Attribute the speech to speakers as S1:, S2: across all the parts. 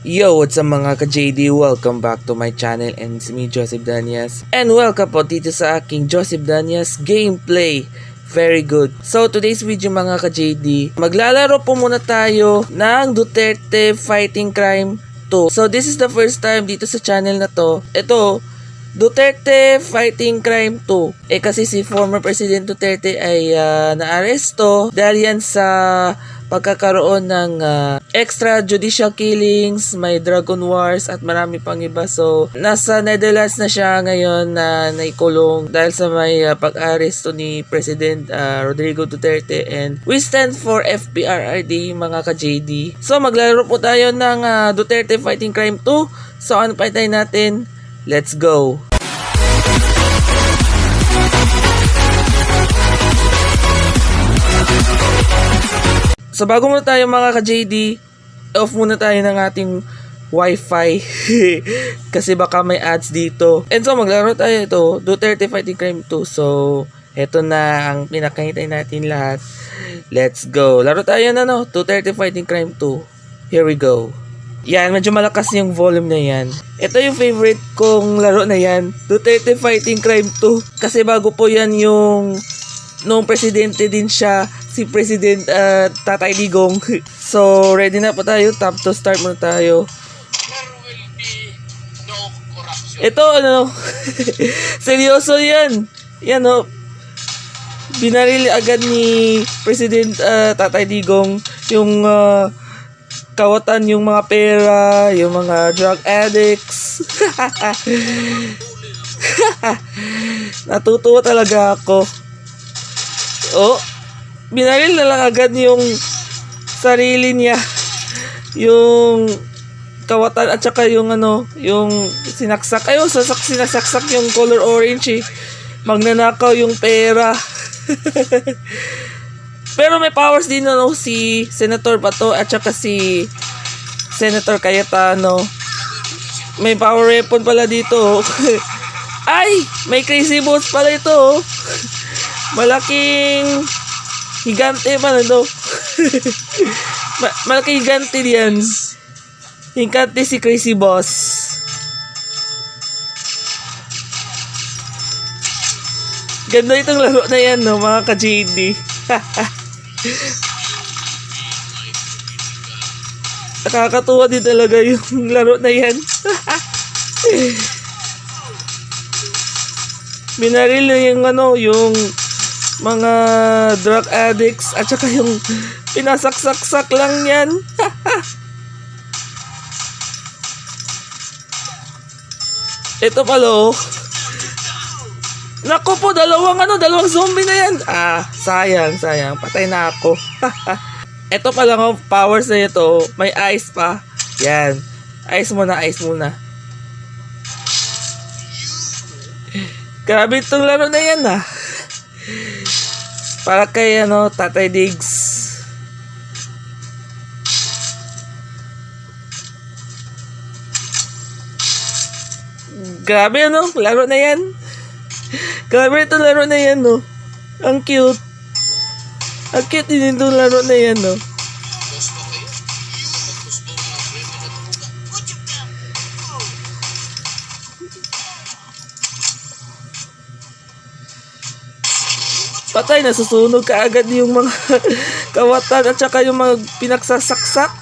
S1: Yo, what's up mga ka-JD? Welcome back to my channel and it's me, Joseph Danias. And welcome po dito sa aking Joseph Danias gameplay. Very good. So, today's video mga ka-JD, maglalaro po muna tayo ng Duterte Fighting Crime 2. So, this is the first time dito sa channel na to. Ito, Duterte Fighting Crime 2. Kasi si former President Duterte ay naaresto dahil yan sa pagkakaroon ng extrajudicial killings, may dragon wars at marami pang iba. So, nasa Netherlands na siya ngayon na naikulong dahil sa may pag-aresto ni President Rodrigo Duterte, and we stand for FPRRD mga ka-JD. So, maglaro po tayo ng Duterte Fighting Crime 2. So, ano pa tayo natin? Let's go! So bago muna tayo mga ka-JD, off muna tayo ng ating wifi kasi baka may ads dito. And so maglaro tayo ito, Duterte Fighting Crime 2. So eto na ang pinakahintay natin lahat. Let's go. Laro tayo na Duterte Fighting Crime 2. Here we go. Yan, medyo malakas yung volume na yan. Ito yung favorite kong laro na yan, Duterte Fighting Crime 2. Kasi bago po yan yung noong presidente din siya, si President Tatay Digong. So, ready na po tayo. Tap to start muna tayo. Ito, seryoso yan. Yan, binaril agad ni President Tatay Digong yung kawatan, yung mga pera, yung mga drug addicts. Natutuwa talaga ako. Oh, binaril na lang agad yung sarili niya, yung kawatan at saka yung yung sinaksak. Ayun, sinasaksak yung color orange magnanakaw yung pera. Pero may powers din si Senator Bato at saka si Senator Cayetano. May power weapon pala dito. Ay, may crazy boss pala ito. Malaking higante pa malaking higante diyan. Higante si Crazy Boss. Ganda itong laro na yan mga ka-JD. Nakakatuwa din talaga yung laro na yan. Binaril na yung mga drug addicts at saka yung pinasaksak lang yan. Ito pala naku po, dalawang zombie na yan. Sayang, patay na ako. Ito pala powers na ito, may ice pa. Yan, ice muna. Grabe itong laro na yan para kay Tatay Diggs. Grabe laro na yan. Grabe itong laro na yan Ang cute. Ang cute din itong laro na yan Patay, nasusunog kaagad yung mga kawatan at saka yung mga pinagsasaksak.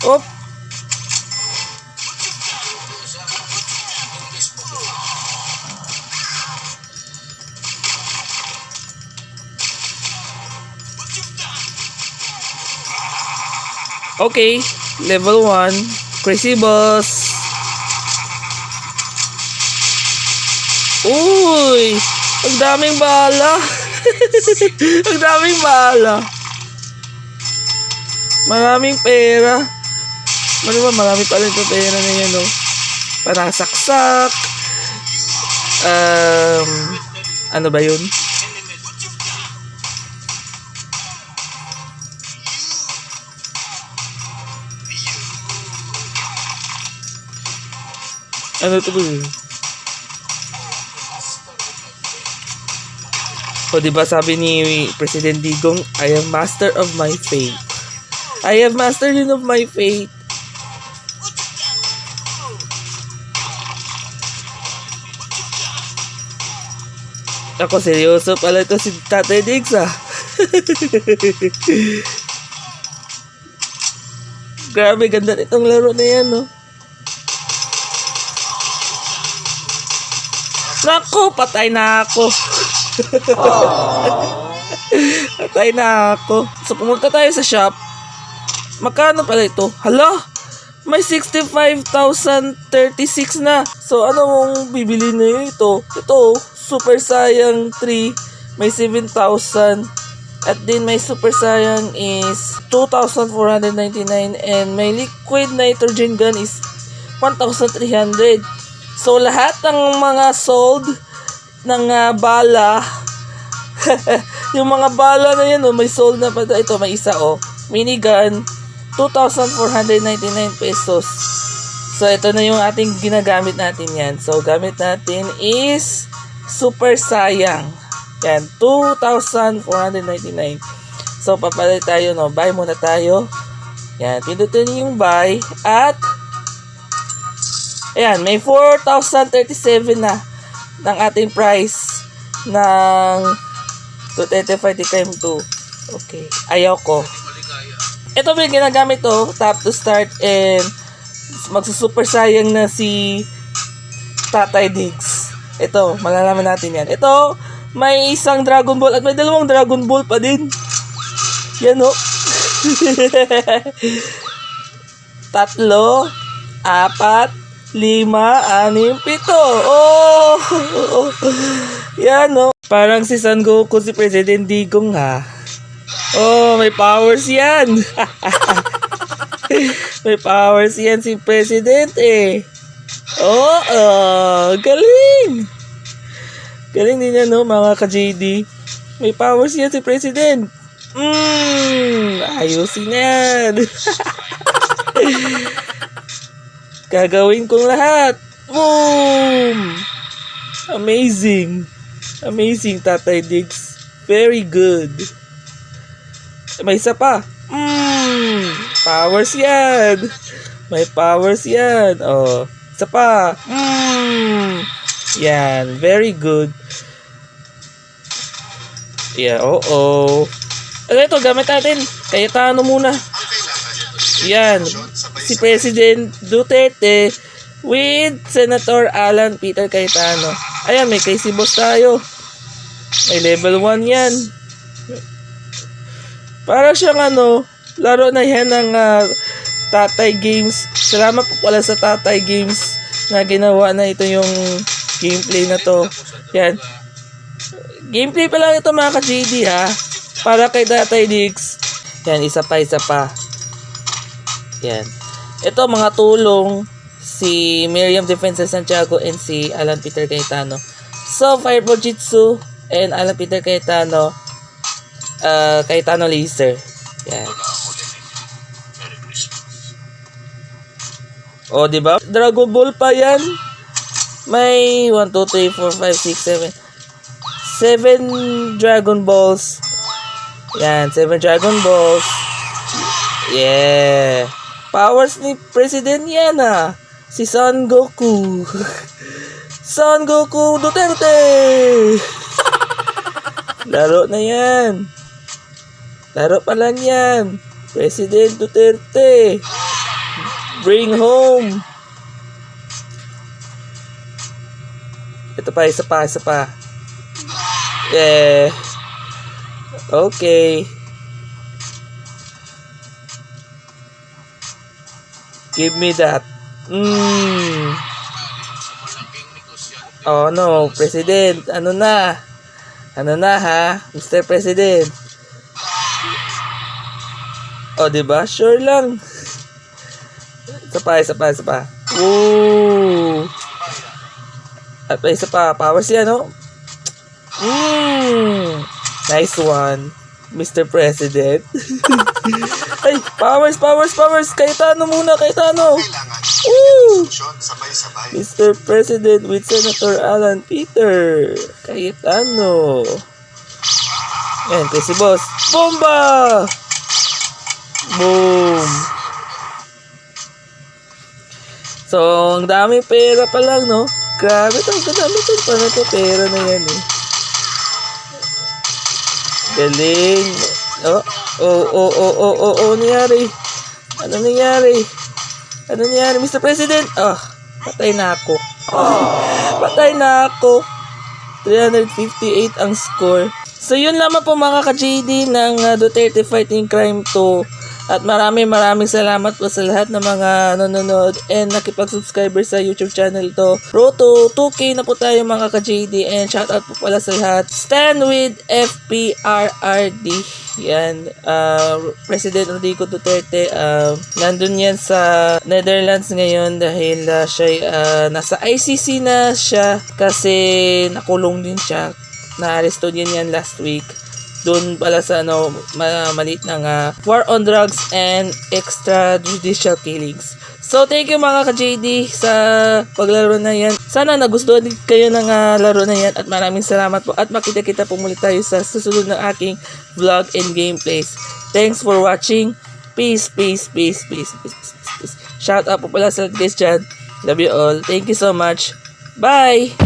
S1: Op. Okay, level 1, Crazy Boss. Uy, ang daming bala. Ang daming bala. Maraming pera. Marami pala ito pera na yan Panasaksak. Ano ba yun? Ano to ba? O diba sabi ni President Digong, I am master of my fate. I have mastered of my fate. Ako, seryoso pala ito si Tatay Diggs ah. Grabe, ganda nitong laro na yan, no? Naku, patay na ako. Patay na ako. So, pumunta tayo sa shop. Magkano pala ito? Hala! May 65,036 na. So, ano mong bibili na yun ito? Ito, Super Saiyan 3. May 7,000. At din may Super Saiyan is 2,499. And may Liquid Nitrogen Gun is 1,300. So, lahat ng mga sold ng bala, yung mga bala na yan, may sold na pa. Ito, may isa, minigun, 2,499 pesos. So, ito na yung ating ginagamit natin yan. So, gamit natin is Super Saiyan. Yan, 2,499. So, papalit tayo, buy muna tayo. Yan, pindutin yung buy. At, ayan, may 4,037 na ng ating price ng 235 times 2. Okay, ayaw ko. Ito ba yung ginagamit to, tap to start, and magsusuper Saiyan na si Tatay Diggs. Ito, malalaman natin yan. Ito, may isang Dragon Ball at may dalawang Dragon Ball pa din. Yan o. 3, 4, 5, 6, 7. Oh! Yan, no? Parang si Son Goku, si President Digong, ha? Oh, may powers yan. May powers yan si President, eh. Oh, galing. Galing din yan, no, mga ka-JD. May powers yan si President. Ayusin yan. Gagawin kong lahat. Boom! Amazing. Amazing, Tatay Diggs. Very good. May isa pa. Powers yan. May powers yan. Oh, isa pa. Yan. Very good. Yeah, oo. Ano ito, gamit natin. Cayetano muna. Yan. Si President Duterte with Senator Alan Peter Cayetano. Ayan, may Casey Boss tayo. May level 1 yan. Para siyang laro na yan ng Tatay Games. Salamat po pala sa Tatay Games na ginawa na ito yung gameplay na to. Yan. Gameplay pa lang ito, mga ka-JD, ha. Para kay Tatay Diggs. Yan, isa pa. Yan. Ito, mga tulong si Miriam Defensa Santiago and si Alan Peter Cayetano. So, Fireball Jitsu and Alan Peter Cayetano, Cayetano Laser. Yan. O, diba? Dragon Ball pa yan. May 1, 2, 3, 4, 5, 6, 7. 7 Dragon Balls. Yan, 7 Dragon Balls. Yeah. Powers ni President yan, si Son Goku. Son Goku Duterte. Laro na yan. Laro pa lang yan. President Duterte. Bring home. Ito pa, isa pa. Yeah. Okay. Give me that. Oh no, President. Ano na, ha? Mr. President. Oh, diba? Sure lang. Isa pa. Woo! At pa isa pa. Powers yan, no? Nice one, Mr. President. Ay, powers. Cayetano muna. Woo!
S2: Sabay-sabay.
S1: Mr. President with Senator Alan Peter Cayetano. Yan, kay si Boss. Bomba! Boom! So, ang daming pera pa lang, no? Grabe ito, ang dami ito. Paano ito? Pera na yan, eh. Galing. Nangyari. Ano nangyari? Ano nangyari, Mr. President? Patay na ako. Patay na ako. 358 ang score. So, yun lamang po mga ka-JD ng Duterte Fighting Crime 2. At maraming salamat po sa lahat ng mga nanonood and nakipag-subscriber sa YouTube channel to. Roto 2K na po tayo mga ka-JD, and shoutout po pala sa lahat. Stand with FPRRD. Yan, President Rodrigo Duterte, nandun yan sa Netherlands ngayon dahil siya nasa ICC na siya kasi nakulong din siya. Na-aresto din yan last week. Doon pala sa maliit ng war on drugs and extrajudicial killings. So, thank you mga ka-JD sa paglaro na yan. Sana nagustuhan din kayo ng laro na yan at maraming salamat po at makita-kita po muli tayo sa susunod ng aking vlog and gameplays. Thanks for watching. Peace. Shout out po pala sa guys dyan. Love you all. Thank you so much. Bye!